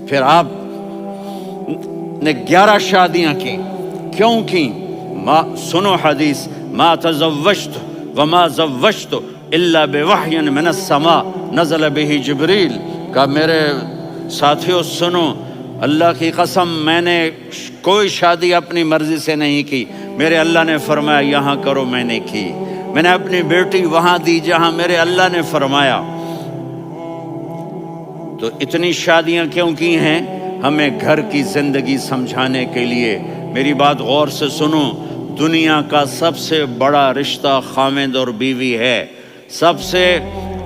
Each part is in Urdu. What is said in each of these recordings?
پھر آپ نے 11 شادیاں کی، کیوں کی؟ سنو حدیث، ما تزوجت وما زوجت الا بوحی من السماء نزل به جبریل، کہا میرے ساتھیوں سنو، اللہ کی قسم میں نے کوئی شادی اپنی مرضی سے نہیں کی، میرے اللہ نے فرمایا یہاں کرو، میں نے کی۔ میں نے اپنی بیٹی وہاں دی جہاں میرے اللہ نے فرمایا۔ تو اتنی شادیاں کیوں کی ہیں؟ ہمیں گھر کی زندگی سمجھانے کے لیے۔ میری بات غور سے سنو، دنیا کا سب سے بڑا رشتہ خاوند اور بیوی ہے، سب سے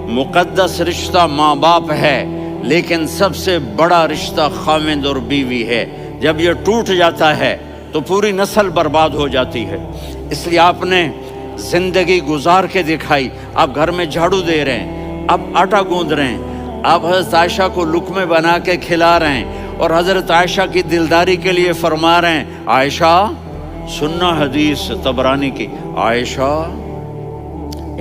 مقدس رشتہ ماں باپ ہے، لیکن سب سے بڑا رشتہ خاوند اور بیوی ہے۔ جب یہ ٹوٹ جاتا ہے تو پوری نسل برباد ہو جاتی ہے۔ اس لیے آپ نے زندگی گزار کے دکھائی۔ آپ گھر میں جھاڑو دے رہے ہیں، آپ آٹا گوندھ رہے ہیں، آپ حضرت عائشہ کو لقمے بنا کے کھلا رہے ہیں، اور حضرت عائشہ کی دلداری کے لیے فرما رہے ہیں عائشہ، سننا حدیث طبرانی کی، عائشہ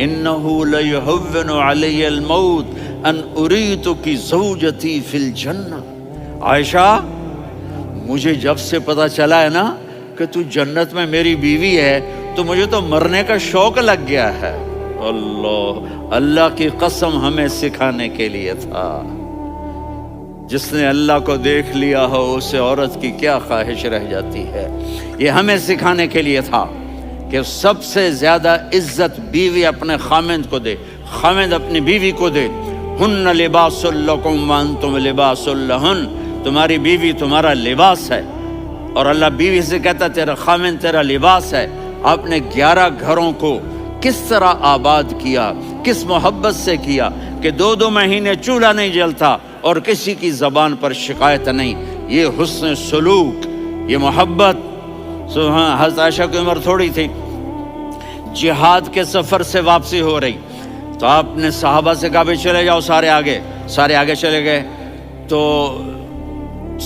انہو لیہون علی الموت ان اریتک زوجتی فی الجنہ۔ عائشہ مجھے جب سے پتا چلا ہے نا کہ تو جنت میں میری بیوی ہے تو مجھے تو مرنے کا شوق لگ گیا ہے۔ اللہ کی قسم ہمیں سکھانے کے لیے تھا۔ جس نے اللہ کو دیکھ لیا ہو اسے عورت کی کیا خواہش رہ جاتی ہے۔ یہ ہمیں سکھانے کے لیے تھا کہ سب سے زیادہ عزت بیوی اپنے خاوند کو دے، خاوند اپنی بیوی کو دے۔ ہن لباس لکم وانتم لباس لہن، تمہاری بیوی تمہارا لباس ہے، اور اللہ بیوی سے کہتا تیرا خاوند تیرا لباس ہے۔ آپ نے 11 گھروں کو کس طرح آباد کیا، کس محبت سے کیا کہ 2 مہینے چولہا نہیں جلتا اور کسی کی زبان پر شکایت نہیں۔ یہ حسن سلوک، یہ محبت۔ حضرت عائشہ کی عمر تھوڑی تھی، جہاد کے سفر سے واپسی ہو رہی، تو آپ نے صحابہ سے کہا بھی چلے جاؤ سارے آگے چلے گئے، تو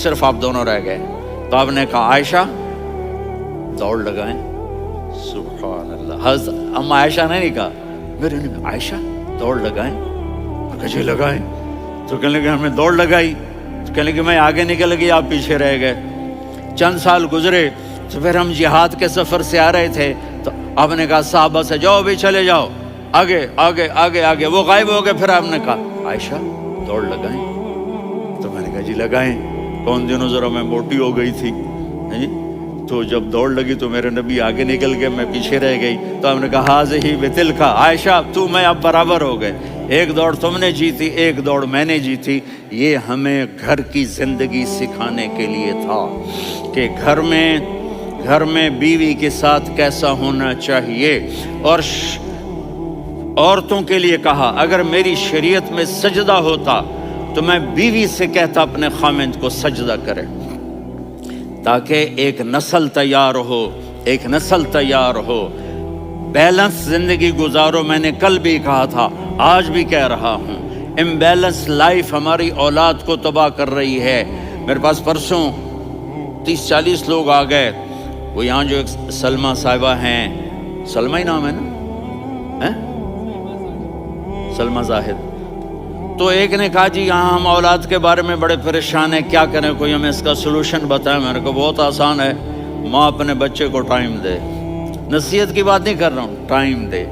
صرف آپ دونوں رہ گئے۔ تو آپ نے کہا عائشہ دوڑ لگائیں۔ سبحان اللہ، حضرت اما عائشہ نے نہیں کہا، میرے نے عائشہ دوڑ لگائیں، جی لگائیں۔ تو کہنے لگے ہمیں دوڑ لگائی، تو کہنے لگے میں آگے نکل گئی، آپ پیچھے رہ گئے۔ چند سال گزرے تو پھر ہم جہاد کے سفر سے آ رہے تھے، تو آپ نے کہا صحابہ سے جاؤ بھی چلے جاؤ، آگے، وہ غائب ہو گئے۔ پھر آپ نے کہا عائشہ دوڑ لگائیں، تو میں نے کہا جی لگائیں۔ کون دنوں ذرا میں موٹی ہو گئی تھی، تو جب دوڑ لگی تو میرے نبی آگے نکل گئے، میں پیچھے رہ گئی۔ تو ہم نے کہا ہاذہ بتلک، عائشہ تو میں اب برابر ہو گئے، ایک دوڑ تم نے جیتی، ایک دوڑ میں نے جیتی۔ یہ ہمیں گھر کی زندگی سکھانے کے لیے تھا کہ گھر میں بیوی کے ساتھ کیسا ہونا چاہیے۔ اور عورتوں کے لیے کہا اگر میری شریعت میں سجدہ ہوتا تو میں بیوی سے کہتا اپنے خاوند کو سجدہ کرے، تاکہ ایک نسل تیار ہو، بیلنس زندگی گزارو۔ میں نے کل بھی کہا تھا، آج بھی کہہ رہا ہوں، امبیلنس لائف ہماری اولاد کو تباہ کر رہی ہے۔ میرے پاس پرسوں 30-40 لوگ آ گئے، وہ یہاں جو ایک سلمہ صاحبہ ہیں، سلمہ ہی نام ہے نا، سلمہ زاہد، تو ایک نے کہا جی یہاں ہم اولاد کے بارے میں بڑے پریشان ہیں، کیا کریں، کوئی ہمیں اس کا سلوشن بتائیں۔ میں نے کہا بہت آسان ہے، ماں اپنے بچے کو ٹائم دے، نصیحت کی بات نہیں کر رہا ہوں، ٹائم دے۔